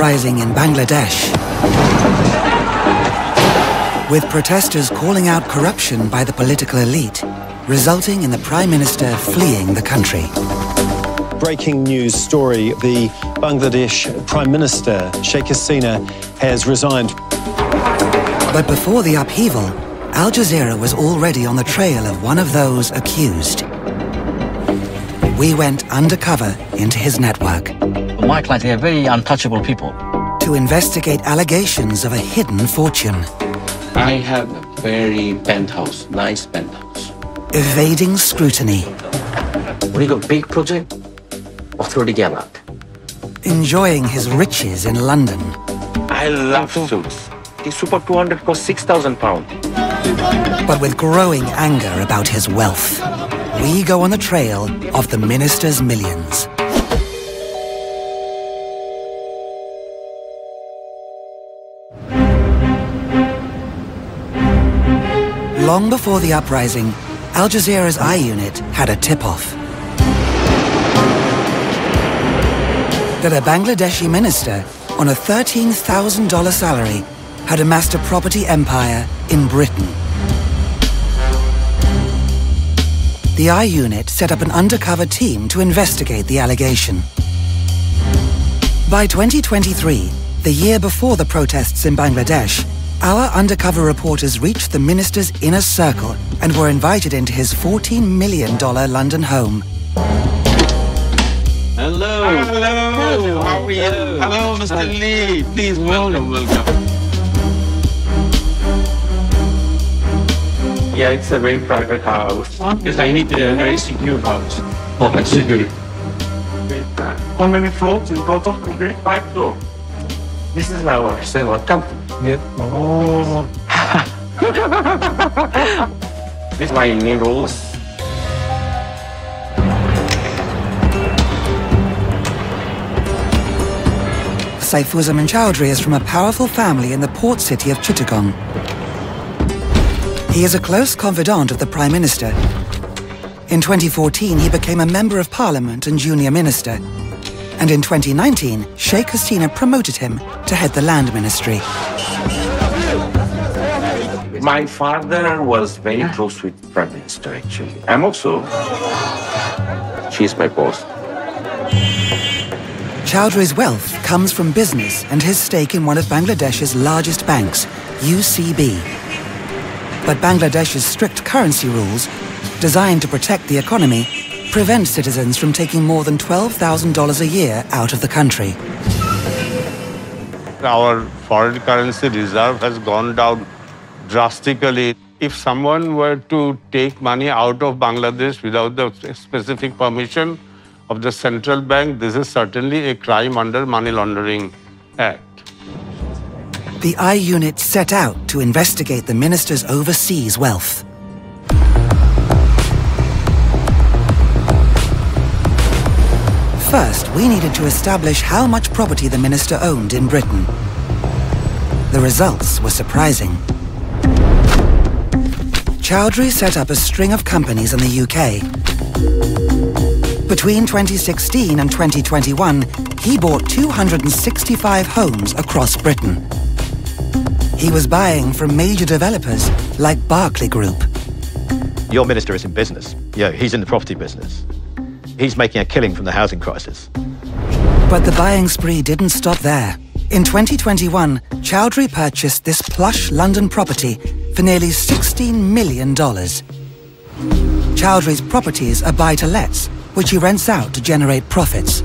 uprising in Bangladesh, with protesters calling out corruption by the political elite, resulting in the Prime Minister fleeing the country. Breaking news story, the Bangladesh Prime Minister, Sheikh Hasina, has resigned. But before the upheaval, Al Jazeera was already on the trail of one of those accused. We went undercover into his network. My clients are very untouchable people. To investigate allegations of a hidden fortune. I have a very penthouse, nice penthouse. Evading scrutiny. When you got big project, authority gallant. Enjoying his riches in London. I love suits. The Super 200 cost £6,000. But with growing anger about his wealth, we go on the trail of the minister's millions. Long before the uprising, Al Jazeera's I Unit had a tip-off that a Bangladeshi minister on a $13,000 salary had amassed a property empire in Britain. The I Unit set up an undercover team to investigate the allegation. By 2023, the year before the protests in Bangladesh, our undercover reporters reached the minister's inner circle and were invited into his $14 million London home. Hello. Hello. Hello. How are you? Hello, Mr. Lee. Please, welcome. Yeah, it's a very private house. Because I need a very secure house. Oh, security. How many floors in total? 5 floors. This is our cell. Come. Yeah. Oh. This is my new rules. Saifuzaman Chowdhury is from a powerful family in the port city of Chittagong. He is a close confidant of the Prime Minister. In 2014, he became a Member of Parliament and Junior Minister. And in 2019, Sheikh Hasina promoted him to head the Land Ministry. My father was very close with the Prime Minister, actually. I'm also... She's my boss. Chowdhury's wealth comes from business and his stake in one of Bangladesh's largest banks, UCB. But Bangladesh's strict currency rules, designed to protect the economy, prevent citizens from taking more than $12,000 a year out of the country. Our foreign currency reserve has gone down drastically. If someone were to take money out of Bangladesh without the specific permission of the central bank, this is certainly a crime under Money Laundering Act. The I Unit set out to investigate the minister's overseas wealth. First, we needed to establish how much property the minister owned in Britain. The results were surprising. Chowdhury set up a string of companies in the UK. Between 2016 and 2021, he bought 265 homes across Britain. He was buying from major developers like Berkeley Group. Your minister is in business. Yeah, he's in the property business. He's making a killing from the housing crisis. But the buying spree didn't stop there. In 2021, Chowdhury purchased this plush London property for nearly $16 million. Chowdhury's properties are buy-to-lets, which he rents out to generate profits.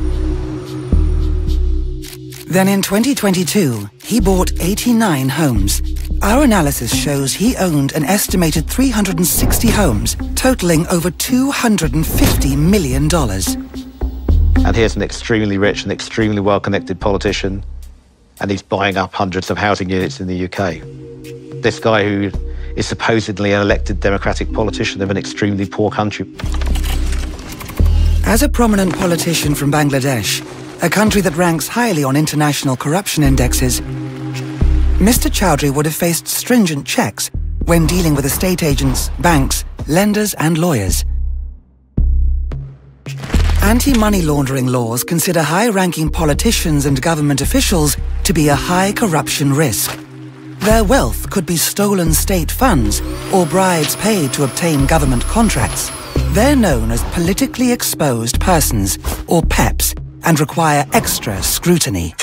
Then in 2022, he bought 89 homes. Our analysis shows he owned an estimated 360 homes, totaling over $250 million. And here's an extremely rich and extremely well-connected politician, and he's buying up hundreds of housing units in the UK. This guy who is supposedly an elected democratic politician of an extremely poor country. As a prominent politician from Bangladesh, a country that ranks highly on international corruption indexes, Mr. Chowdhury would have faced stringent checks when dealing with estate agents, banks, lenders and lawyers. Anti-money laundering laws consider high-ranking politicians and government officials to be a high corruption risk. Their wealth could be stolen state funds or bribes paid to obtain government contracts. They're known as politically exposed persons, or PEPs, and require extra scrutiny.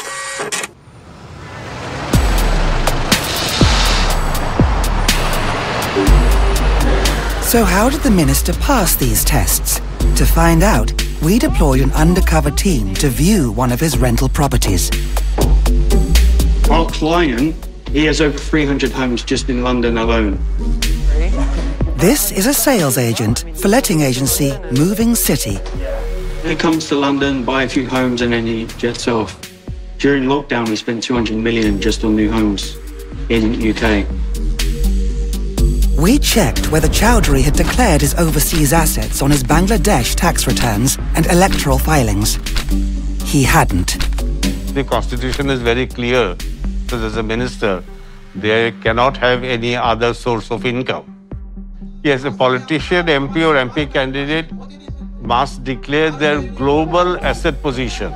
So how did the minister pass these tests? To find out, we deployed an undercover team to view one of his rental properties. Our client, he has over 300 homes just in London alone. This is a sales agent for letting agency Moving City. He comes to London, buy a few homes, and then he jets off. During lockdown, we spent 200 million just on new homes in the UK. We checked whether Chowdhury had declared his overseas assets on his Bangladesh tax returns and electoral filings. He hadn't. The constitution is very clear that as a minister, they cannot have any other source of income. Yes, a politician, MP or MP candidate must declare their global asset position.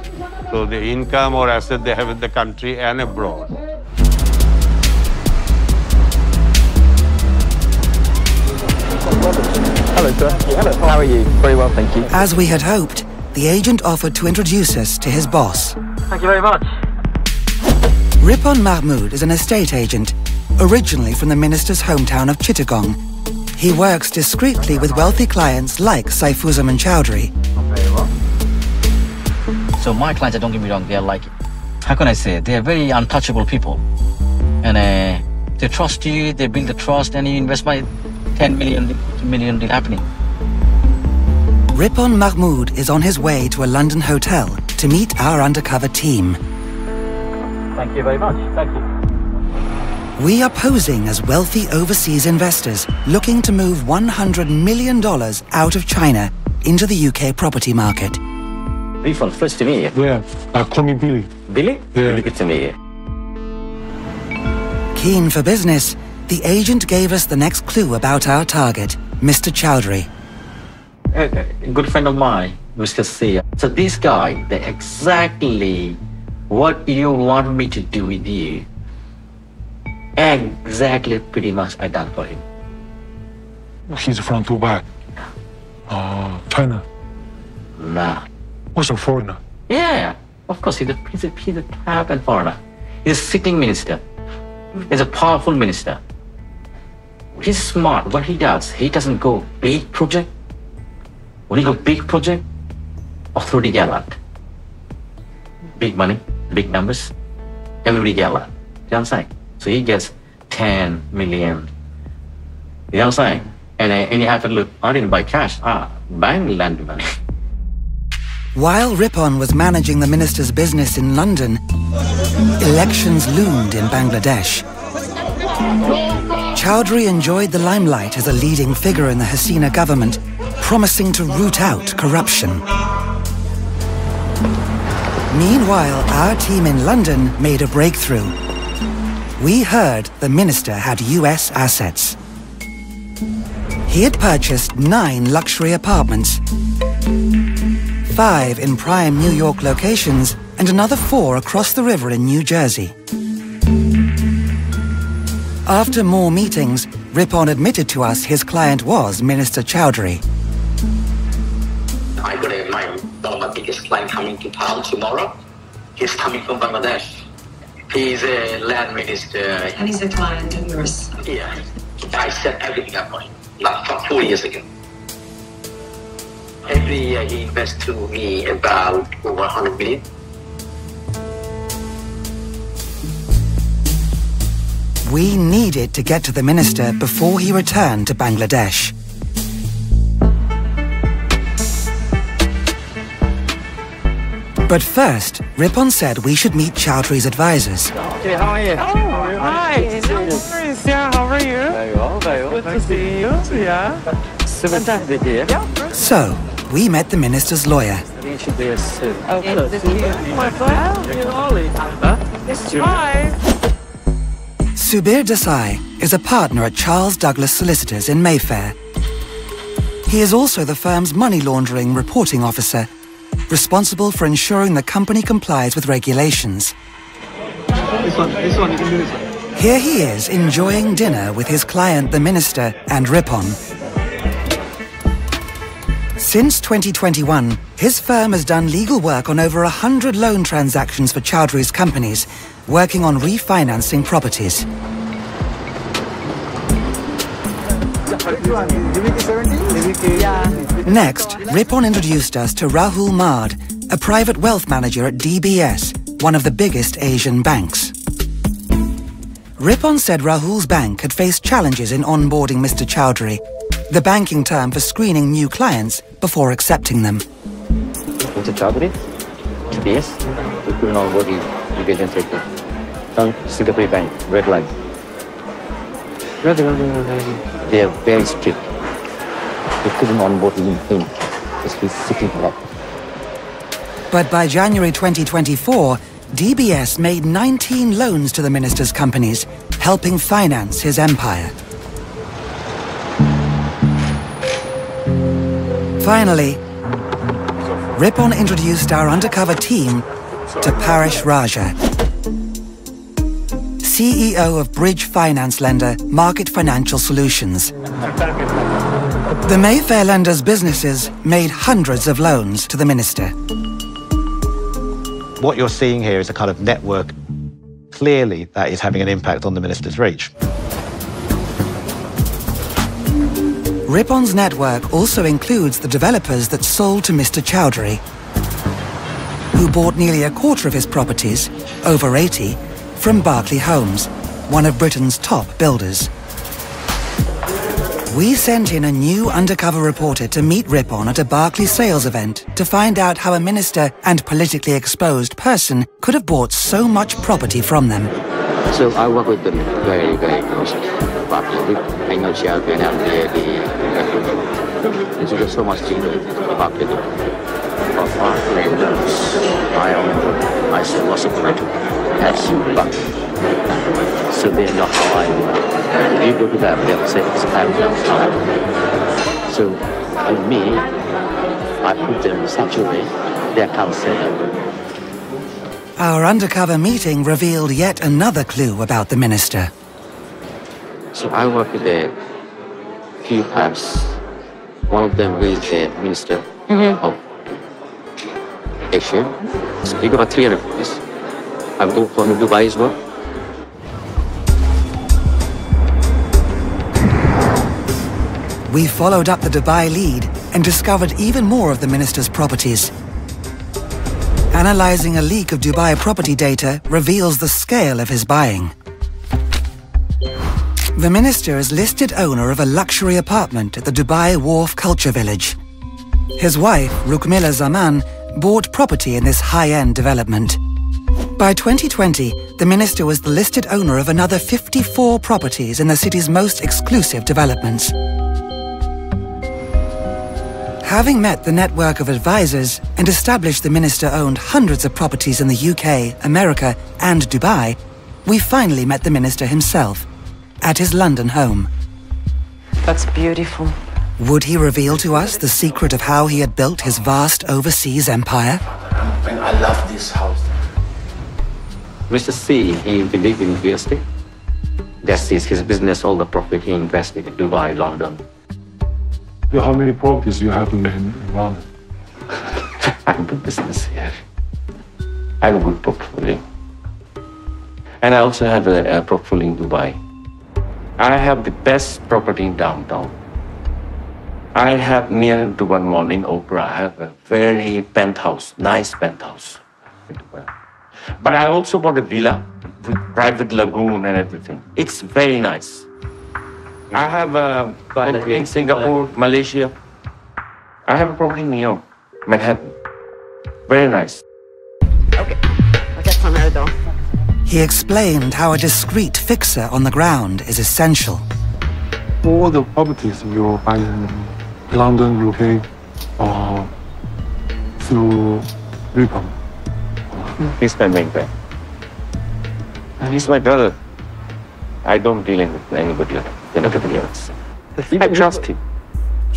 So the income or asset they have in the country and abroad. Hello, sir. Hello. How are you? Very well, thank you. As we had hoped, the agent offered to introduce us to his boss. Thank you very much. Ripon Mahmood is an estate agent, originally from the minister's hometown of Chittagong. He works discreetly with wealthy clients like Saifuzzaman Chowdhury. Very well. So my clients, don't get me wrong, they're like, how can I say, they're very untouchable people. And they trust you, they build the trust, and you invest my 10 million, 50 million deal happening. Ripon Mahmood is on his way to a London hotel to meet our undercover team. Thank you very much. Thank you. We are posing as wealthy overseas investors looking to move $100 million out of China into the UK property market. Ripon, first to meet you. Yeah, call me Billy. Billy? Yeah. Really good to meet you. Keen for business, the agent gave us the next clue about our target, Mr. Chowdhury. A good friend of mine, Mr. C. So this guy, exactly what you want me to do with you, exactly pretty much I done for him. He's from Dubai. China. Nah. Also foreigner. Yeah, of course, he's a tap and foreigner. He's a sitting minister. He's a powerful minister. He's smart. What he does, he doesn't go big project. When he go big project, authority get a lot. Big money, big numbers, everybody get a lot. You know what I'm saying? So he gets 10 million. You know what I'm saying? And he have to look, I didn't buy cash. Bank lend money. While Ripon was managing the minister's business in London, elections loomed in Bangladesh. Chowdhury enjoyed the limelight as a leading figure in the Hasina government, promising to root out corruption. Meanwhile, our team in London made a breakthrough. We heard the minister had US assets. He had purchased 9 luxury apartments, 5 in prime New York locations, and another 4 across the river in New Jersey. After more meetings, Ripon admitted to us his client was Minister Chowdhury. I got one of my biggest client coming to town tomorrow. He's coming from Bangladesh. He's a land minister. And he's a client of yours. Yeah. I set everything up for him, like 4 years ago. Every year he invests to me about over 100 million. We needed to get to the minister before he returned to Bangladesh. But first, Ripon said we should meet Chowdhury's advisors. Okay, how are you? Oh, hi. How are you? Very well, very well. Good to see you. Yeah. Fantastic here. Yeah. So, we met the minister's lawyer. You should be a suit. Oh, good. My friend, Ollie. Hi. Subir Desai is a partner at Charles Douglas Solicitors in Mayfair. He is also the firm's money laundering reporting officer responsible for ensuring the company complies with regulations. This one you can do this one. Here he is enjoying dinner with his client, the minister, and Ripon. Since 2021, his firm has done legal work on over 100 loan transactions for Chowdhury's companies, working on refinancing properties. Next, Ripon introduced us to Rahul Mad, a private wealth manager at DBS, one of the biggest Asian banks. Ripon said Rahul's bank had faced challenges in onboarding Mr. Chowdhury, the banking term for screening new clients before accepting them. Mr. Chowdhury, DBS, we couldn't onboard you. You get infected. From Singapore Bank, red line. They are very strict. We couldn't onboard him because he's sitting a lot. But by January 2024, DBS made 19 loans to the minister's companies, helping finance his empire. Finally, Ripon introduced our undercover team to Paresh Raja, CEO of bridge finance lender Market Financial Solutions. The Mayfair lender's businesses made hundreds of loans to the minister. What you're seeing here is a kind of network, clearly, that is having an impact on the minister's reach. Ripon's network also includes the developers that sold to Mr. Chowdhury, who bought nearly a quarter of his properties, over 80, from Berkeley Homes, one of Britain's top builders. We sent in a new undercover reporter to meet Ripon at a Berkeley sales event to find out how a minister and politically exposed person could have bought so much property from them. So I work with them very, very closely. I know Chowdhury and I'm there's just so much to do about it. I said lots of money. But so they know how I work. If you go to them, they'll say it's time. So for me, I put them in such a way they can't say that. Our undercover meeting revealed yet another clue about the minister. So I work with a few times. One of them is the minister of Asia. So he got about 300 rupees. I go from Dubai as well. We followed up the Dubai lead and discovered even more of the minister's properties. Analyzing a leak of Dubai property data reveals the scale of his buying. The minister is listed owner of a luxury apartment at the Dubai Wharf Culture Village. His wife, Rukmila Zaman, bought property in this high-end development. By 2020, the minister was the listed owner of another 54 properties in the city's most exclusive developments. Having met the network of advisors and established the minister owned hundreds of properties in the UK, America, and Dubai, we finally met the minister himself at his London home. That's beautiful. Would he reveal to us the secret of how he had built his vast overseas empire? I love this house. Mr. C, he believes in real estate. That's his business, all the profit he invested in Dubai, London. How many properties you have in London? I have a good business here. I have a good portfolio. And I also have a portfolio in Dubai. I have the best property in downtown. I have near Dubai Mall in Opera. I have a very penthouse, nice penthouse in Dubai. But I also bought a villa with private lagoon and everything. It's very nice. I have a property in Singapore, Malaysia. I have a property in New York, Manhattan. Very nice. Okay, I'll get some out though. He explained how a discreet fixer on the ground is essential. All the properties you buy in London, UK, or through Ripon. He's my main guy. And he's my brother. I don't deal with anybody else. I trust him.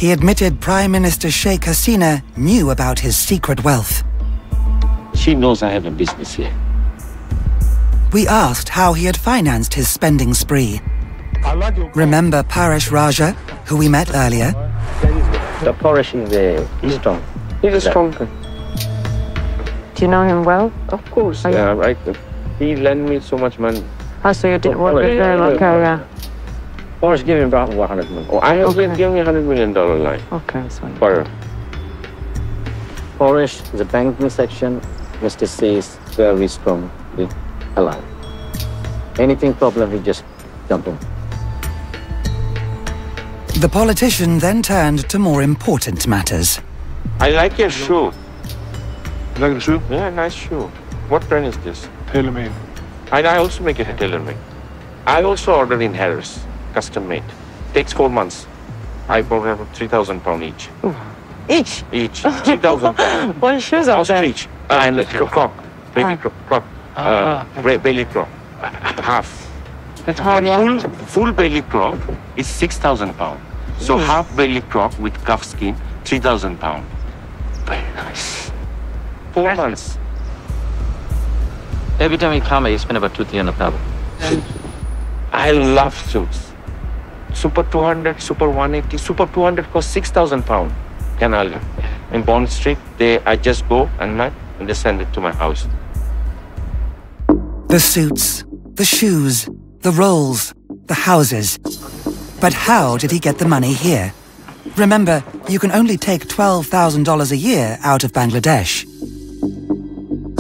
he admitted Prime Minister Sheikh Hasina knew about his secret wealth. She knows I have a business here. We asked how he had financed his spending spree. Remember Paresh Raja, who we met earlier? The Paresh is strong. He's a strong guy. Do you know him well? Of course. Yeah, right. He lent me so much money. Oh, so you did work with him? Paresh gave me about $100 million. Oh, I have been giving me $100 million line. Okay, that's fine. Paresh, the banking section, Mr. C is very strong with alive. Anything problem, he just jump in. The politician then turned to more important matters. I like your shoe. You like the shoe? Yeah, nice shoe. What brand is this? Tailor-made. I also make it a tailor-made. I also ordered in Harris, custom-made. Takes 4 months. I probably have £3,000 each. Each? Each. 3,000 pounds. What shoes are there? Ostrich. And croc. Baby croc. Bailey croc. Half. That's hard, yeah. Full Bailey croc is 6,000 pounds. So half Bailey croc with cuff skin, 3,000 pounds. Very nice. 4 months. Every time you come, you spend about £200-300. I love suits. Super 200, Super 180, Super 200 costs 6,000 pounds. Canal. In Bond Street, I just go and they send it to my house. The suits, the shoes, the rolls, the houses. But how did he get the money here? Remember, you can only take $12,000 a year out of Bangladesh.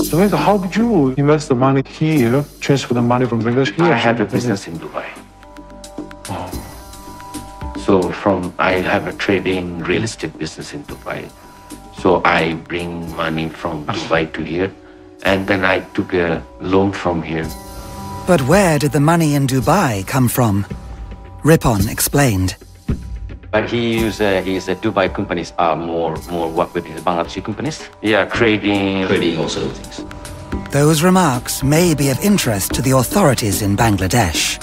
So how did you invest the money here, transfer the money from Bangladesh here? I had a business in Dubai. So I have a trading real estate business in Dubai. So I bring money from Dubai to here, and then I took a loan from here. But where did the money in Dubai come from? Ripon explained. But his Dubai companies are more work with his Bangladeshi companies. Yeah, trading also things. Those remarks may be of interest to the authorities in Bangladesh.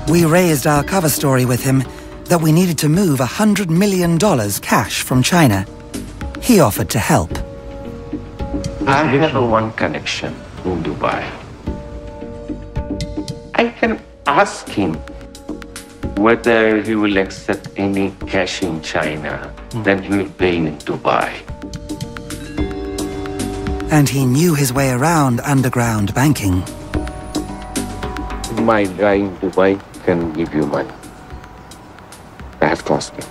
We raised our cover story with him that we needed to move $100 million cash from China. He offered to help. I have one connection in Dubai. I can ask him whether he will accept any cash in China, then he will pay in Dubai. And he knew his way around underground banking. My guy in Dubai can give you money. That cost me.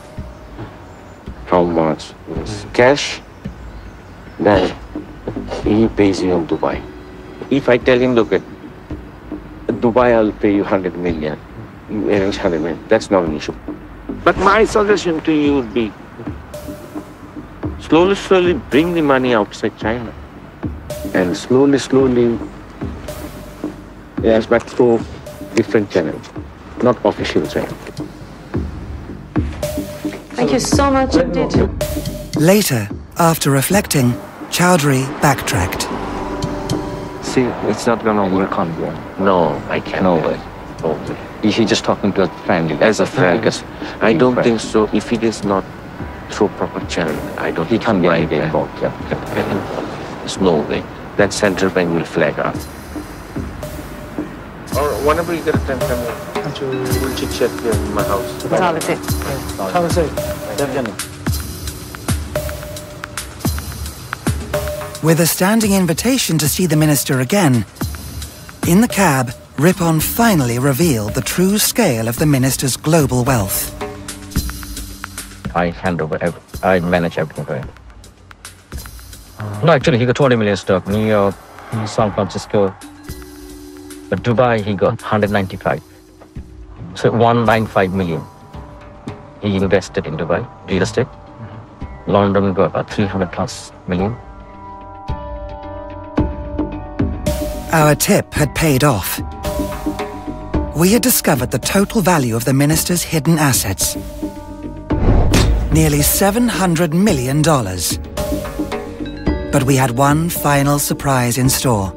How much? Cash, then he pays you in Dubai. If I tell him, look at Dubai, I'll pay you 100 million. You arrange 100 million. That's not an issue. But my suggestion to you would be slowly bring the money outside China. And slowly, yes, but through different channels, not official channels. Thank you so much indeed. Later, after reflecting, Chowdhury backtracked. See, it's not gonna work on you. No, I can't. No way. No way. Is he just talking to a friend? As a friend. Because I don't think so. If it is not through proper channel, I don't think he can't right get involved. Yeah. There's no way. That central bank will flag up. Or whenever you get a time, we'll chit-chat here in my house. Have a seat. With a standing invitation to see the minister again, in the cab, Ripon finally revealed the true scale of the minister's global wealth. I manage everything for him. No, actually, he got 20 million stock. New York, San Francisco. But Dubai, he got 195. So 195 million. He invested in Dubai, real estate. London got about 300 plus million. Our tip had paid off. We had discovered the total value of the minister's hidden assets. Nearly $700 million. But we had one final surprise in store.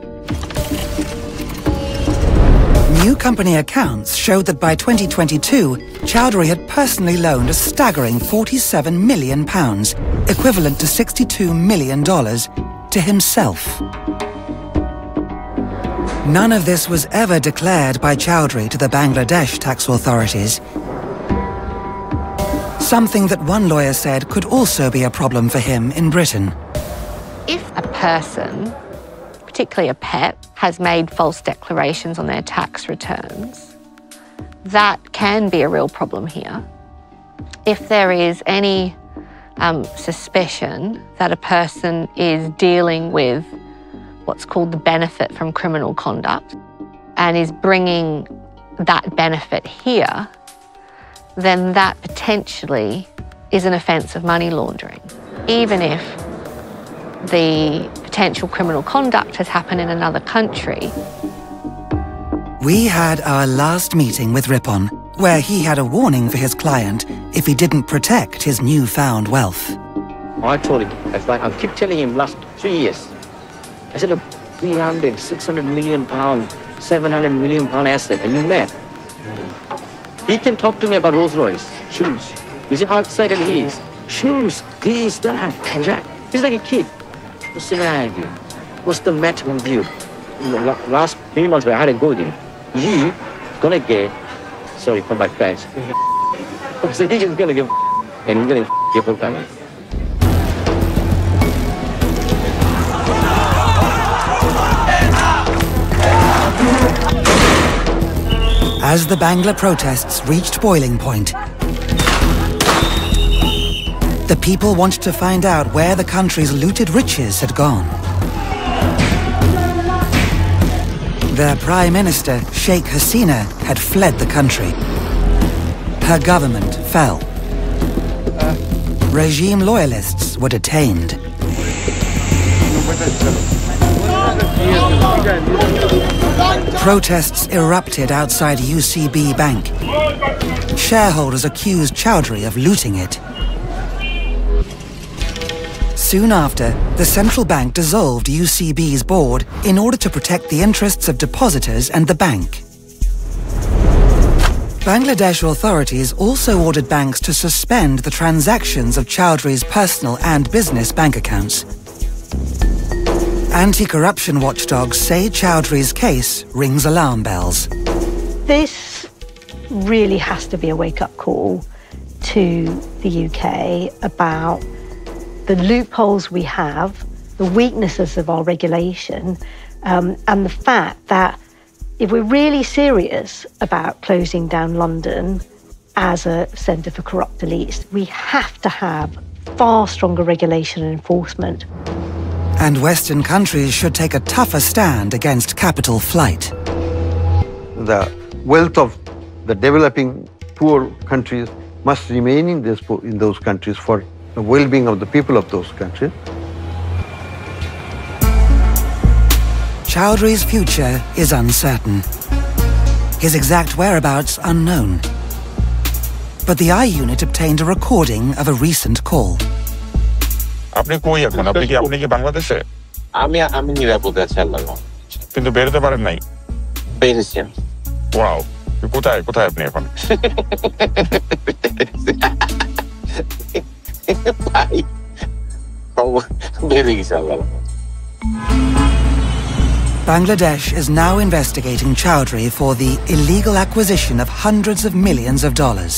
New company accounts showed that by 2022, Chowdhury had personally loaned a staggering £47 million, equivalent to $62 million, to himself. None of this was ever declared by Chowdhury to the Bangladesh tax authorities. Something that one lawyer said could also be a problem for him in Britain. If a person, particularly a pet, has made false declarations on their tax returns, that can be a real problem here. If there is any suspicion that a person is dealing with what's called the benefit from criminal conduct and is bringing that benefit here, then that potentially is an offence of money laundering, even if the potential criminal conduct has happened in another country. We had our last meeting with Ripon, where he had a warning for his client if he didn't protect his newfound wealth. I told him, I keep telling him last 3 years, I said, 300, 600 million pound, 700 million pound asset, are you mad? He can talk to me about Rolls Royce, shoes. You see how excited he is? Shoes, this, that, and that. He's like a kid. What's the matter? What's the matter with you? Last 3 months I had to go with him. You gonna get, sorry for my French. So he's gonna give and he's gonna give full time. As the Bangla protests reached boiling point, the people wanted to find out where the country's looted riches had gone. Their Prime Minister, Sheikh Hasina, had fled the country. Her government fell. Regime loyalists were detained. Protests erupted outside UCB Bank. Shareholders accused Chowdhury of looting it. Soon after, the central bank dissolved UCB's board in order to protect the interests of depositors and the bank. Bangladesh authorities also ordered banks to suspend the transactions of Chowdhury's personal and business bank accounts. Anti-corruption watchdogs say Chowdhury's case rings alarm bells. This really has to be a wake-up call to the UK about the loopholes we have, the weaknesses of our regulation, and the fact that if we're really serious about closing down London as a centre for corrupt elites, we have to have far stronger regulation and enforcement. And Western countries should take a tougher stand against capital flight. The wealth of the developing poor countries must remain in those countries for the well-being of the people of those countries. Chowdhury's future is uncertain. His exact whereabouts unknown. But the I-Unit obtained a recording of a recent call. আপনি কই এখন আপনি কি বাংলাদেশে আমি নিরাপদে আছি আল্লাহর রহমতে কিন্তু বেরোতে পারেন নাই পেরেছি ওয়াও কোথায় আপনি এখন ভাই বেরিয়ে গেছি আল্লাহর Bangladesh is now investigating Chowdhury for the illegal acquisition of hundreds of millions of dollars.